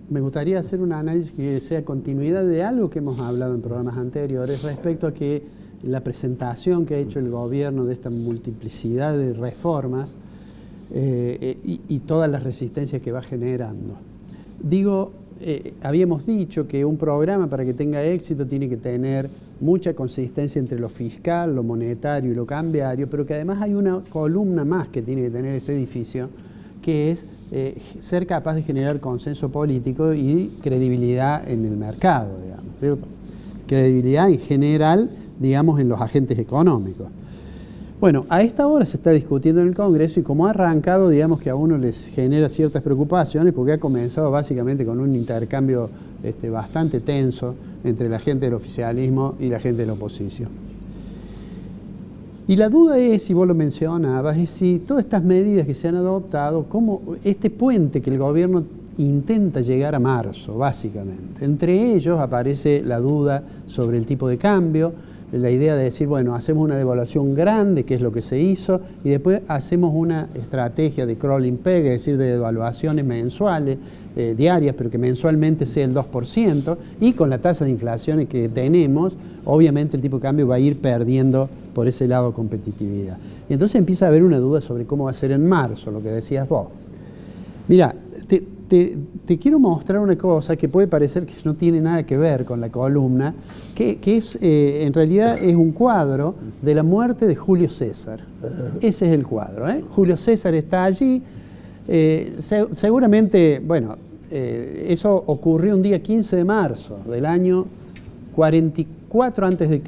me gustaría hacer un análisis que sea continuidad de algo que hemos hablado en programas anteriores respecto a que la presentación que ha hecho el gobierno de esta multiplicidad de reformas y todas las resistencias que va generando. Digo, habíamos dicho que un programa para que tenga éxito tiene que tener mucha consistencia entre lo fiscal, lo monetario y lo cambiario, pero que además hay una columna más que tiene que tener ese edificio, que es ser capaz de generar consenso político y credibilidad en el mercado, digamos, ¿cierto? Credibilidad en general, digamos, en los agentes económicos. Bueno, a esta hora se está discutiendo en el Congreso y como ha arrancado, digamos que a uno les genera ciertas preocupaciones porque ha comenzado básicamente con un intercambio bastante tenso entre la gente del oficialismo y la gente de la oposición. Y la duda es, si vos lo mencionabas, es si todas estas medidas que se han adoptado, como este puente que el gobierno intenta llegar a marzo, básicamente. Entre ellos aparece la duda sobre el tipo de cambio, la idea de decir, bueno, hacemos una devaluación grande, que es lo que se hizo, y después hacemos una estrategia de crawling peg, es decir, de devaluaciones mensuales, diarias, pero que mensualmente sea el 2%, y con la tasa de inflación que tenemos, obviamente el tipo de cambio va a ir perdiendo por ese lado competitividad. Y entonces empieza a haber una duda sobre cómo va a ser en marzo, lo que decías vos. Mira, te quiero mostrar una cosa que puede parecer que no tiene nada que ver con la columna, que es, en realidad es un cuadro de la muerte de Julio César. Ese es el cuadro, ¿eh? Julio César está allí. Seguramente, bueno, eso ocurrió un día 15 de marzo del año 44 a.C.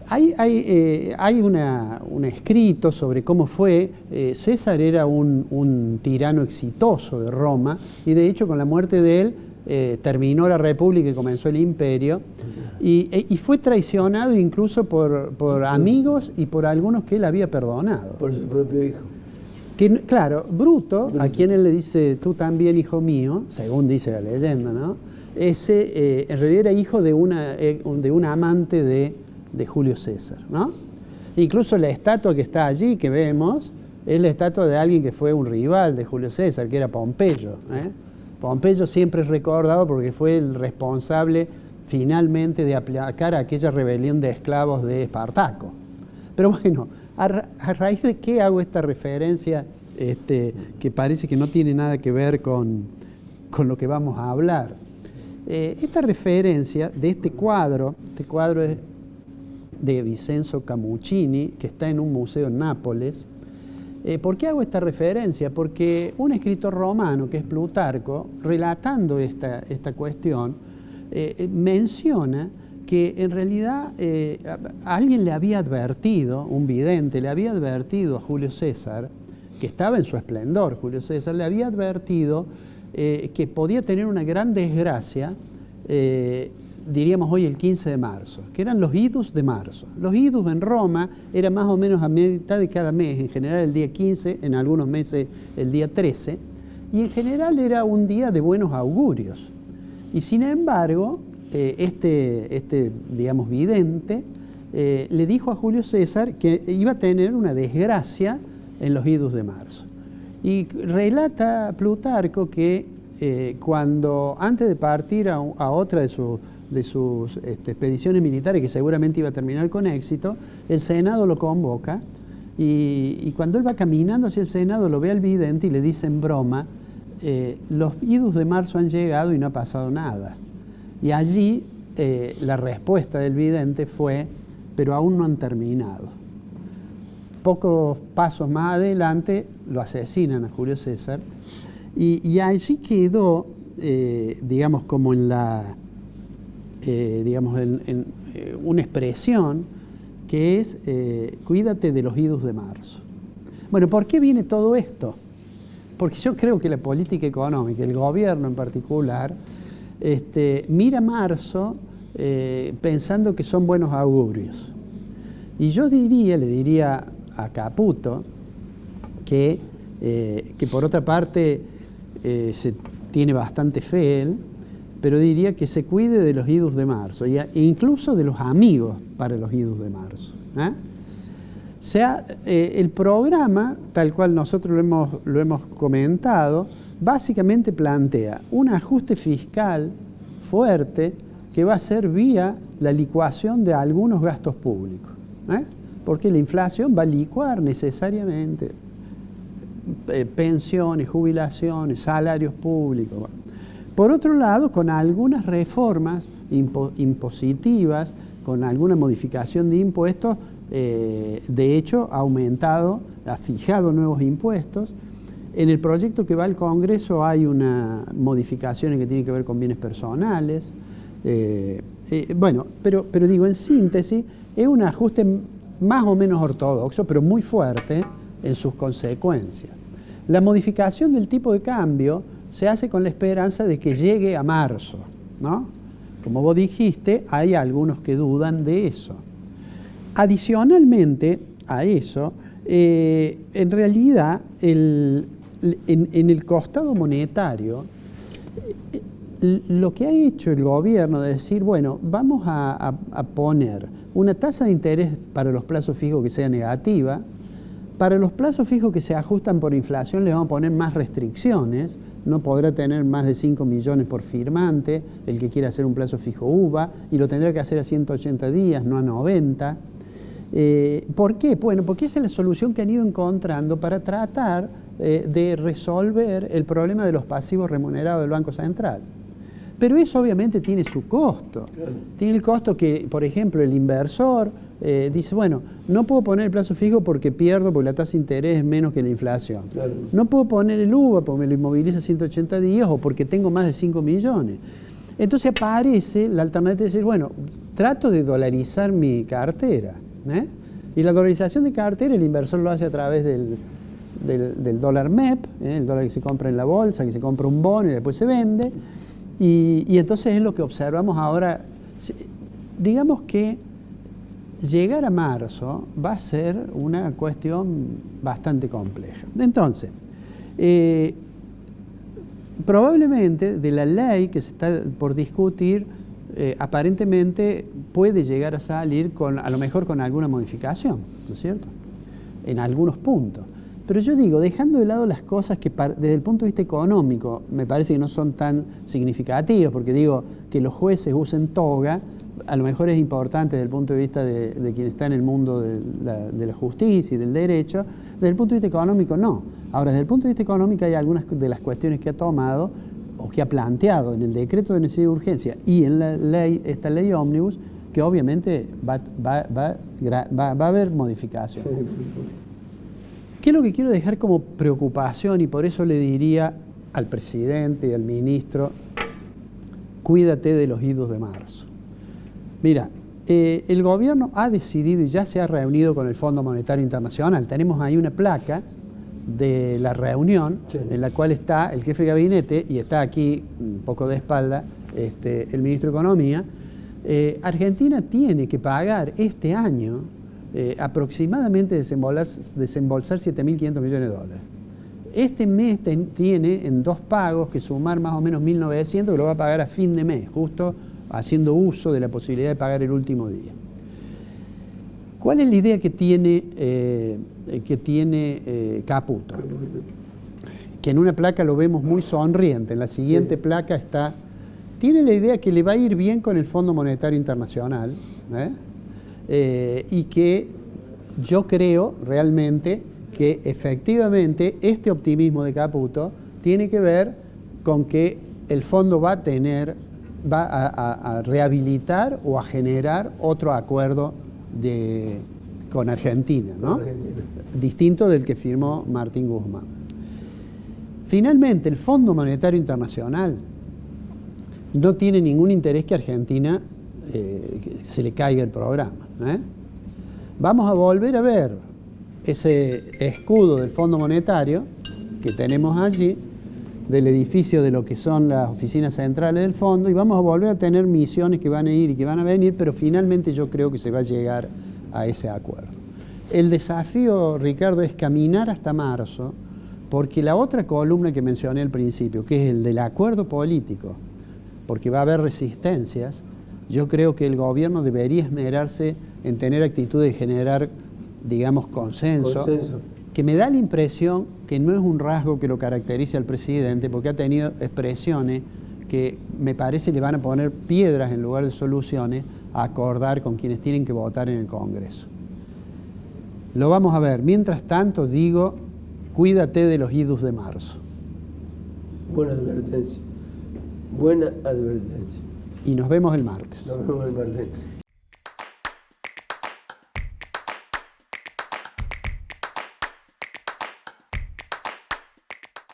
Hay un escrito sobre cómo fue. César era un tirano exitoso de Roma y de hecho con la muerte de él terminó la república y comenzó el imperio y fue traicionado incluso por amigos y por algunos que él había perdonado. Por su propio hijo. Que, claro, Bruto, a quien él le dice, tú también, hijo mío, según dice la leyenda, ¿no? Ese en realidad era hijo de una amante de Julio César, ¿no? Incluso la estatua que está allí, que vemos, es la estatua de alguien que fue un rival de Julio César, que era Pompeyo, ¿eh? Pompeyo siempre es recordado porque fue el responsable finalmente de aplacar aquella rebelión de esclavos de Espartaco. Pero bueno, ¿a raíz de qué hago esta referencia que parece que no tiene nada que ver con lo que vamos a hablar? Esta referencia de este cuadro es de Vincenzo Camuccini, que está en un museo en Nápoles. ¿Por qué hago esta referencia? Porque un escritor romano, que es Plutarco, relatando esta cuestión, menciona que en realidad alguien le había advertido, un vidente le había advertido a Julio César, que estaba en su esplendor, Julio César, le había advertido que podía tener una gran desgracia, diríamos hoy el 15 de marzo, que eran los idus de marzo. Los idus en Roma eran más o menos a mitad de cada mes, en general el día 15, en algunos meses el día 13, y en general era un día de buenos augurios. Y sin embargo, digamos, vidente, le dijo a Julio César que iba a tener una desgracia en los idus de marzo. Y relata Plutarco que cuando antes de partir a otra de sus expediciones militares, que seguramente iba a terminar con éxito, el Senado lo convoca y cuando él va caminando hacia el Senado lo ve al vidente y le dice en broma, los idus de marzo han llegado y no ha pasado nada. Y allí la respuesta del vidente fue, pero aún no han terminado. Pocos pasos más adelante lo asesinan a Julio César y allí quedó, digamos, como en una expresión que es cuídate de los idus de marzo. Bueno, ¿por qué viene todo esto? Porque yo creo que la política económica, el gobierno en particular, mira marzo pensando que son buenos augurios. Y yo le diría a Caputo que por otra parte se tiene bastante fe él, pero diría que se cuide de los idus de marzo e incluso de los amigos para los idus de marzo, ¿eh? el programa, tal cual nosotros lo hemos comentado, básicamente plantea un ajuste fiscal fuerte que va a ser vía la licuación de algunos gastos públicos, porque la inflación va a licuar necesariamente pensiones, jubilaciones, salarios públicos. Por otro lado, con algunas reformas impositivas, con alguna modificación de impuestos, de hecho ha fijado nuevos impuestos. En el proyecto que va al Congreso hay una modificación que tiene que ver con bienes personales. Pero digo, en síntesis, es un ajuste más o menos ortodoxo, pero muy fuerte en sus consecuencias. La modificación del tipo de cambio se hace con la esperanza de que llegue a marzo, ¿no? Como vos dijiste, hay algunos que dudan de eso. Adicionalmente a eso, en realidad, en el costado monetario, lo que ha hecho el gobierno de decir, bueno, vamos a poner una tasa de interés para los plazos fijos que sea negativa, para los plazos fijos que se ajustan por inflación le vamos a poner más restricciones, no podrá tener más de 5 millones por firmante, el que quiera hacer un plazo fijo UVA, y lo tendrá que hacer a 180 días, no a 90. ¿Por qué? Bueno, porque esa es la solución que han ido encontrando para tratar de resolver el problema de los pasivos remunerados del Banco Central. Pero eso obviamente tiene su costo. Claro. Tiene el costo que, por ejemplo, el inversor dice, bueno, no puedo poner el plazo fijo porque pierdo, porque la tasa de interés es menos que la inflación. Claro. No puedo poner el UVA porque me lo inmoviliza 180 días o porque tengo más de 5 millones. Entonces aparece la alternativa de decir, bueno, trato de dolarizar mi cartera. Y la dolarización de cartera el inversor lo hace a través del dólar MEP, el dólar que se compra en la bolsa, que se compra un bono y después se vende. Y entonces es lo que observamos ahora. Digamos que llegar a marzo va a ser una cuestión bastante compleja. Entonces, probablemente de la ley que se está por discutir, aparentemente puede llegar a salir a lo mejor con alguna modificación, ¿no es cierto? En algunos puntos. Pero yo digo, dejando de lado las cosas que desde el punto de vista económico me parece que no son tan significativas, porque digo que los jueces usen toga, a lo mejor es importante desde el punto de vista de quien está en el mundo de la justicia y del derecho, desde el punto de vista económico no. Ahora, desde el punto de vista económico hay algunas de las cuestiones que ha tomado o que ha planteado en el decreto de necesidad de urgencia y en esta ley ómnibus, que obviamente va a haber modificación. ¿Qué es lo que quiero dejar como preocupación? Y por eso le diría al presidente y al ministro, cuídate de los idos de marzo. Mira, el gobierno ha decidido y ya se ha reunido con el Fondo Monetario Internacional. Tenemos ahí una placa de la reunión, sí, en la cual está el jefe de gabinete y está aquí un poco de espalda el ministro de Economía. Argentina tiene que pagar este año aproximadamente desembolsar 7.500 millones de dólares. Este mes tiene en 2 pagos que sumar más o menos 1.900, que lo va a pagar a fin de mes, justo haciendo uso de la posibilidad de pagar el último día. ¿Cuál es la idea que tiene Caputo? Que en una placa lo vemos muy sonriente, en la siguiente sí, placa tiene la idea que le va a ir bien con el Fondo Monetario Internacional, y que yo creo realmente que efectivamente este optimismo de Caputo tiene que ver con que el fondo va a rehabilitar o a generar otro acuerdo con Argentina, ¿no? Argentina, distinto del que firmó Martín Guzmán. Finalmente, el Fondo Monetario Internacional no tiene ningún interés que Argentina se le caiga el programa. Vamos a volver a ver ese escudo del Fondo Monetario que tenemos allí, del edificio de lo que son las oficinas centrales del fondo, y vamos a volver a tener misiones que van a ir y que van a venir, pero finalmente yo creo que se va a llegar a ese acuerdo. El desafío, Ricardo, es caminar hasta marzo, porque la otra columna que mencioné al principio, que es el del acuerdo político, porque va a haber resistencias, yo creo que el gobierno debería esmerarse en tener actitud de generar digamos, consenso, que me da la impresión que no es un rasgo que lo caracterice al presidente, porque ha tenido expresiones que me parece le van a poner piedras en lugar de soluciones a acordar con quienes tienen que votar en el Congreso. Lo vamos a ver. Mientras tanto, digo, cuídate de los idus de marzo. Buena advertencia. Buena advertencia. Y nos vemos el martes. Nos vemos el martes.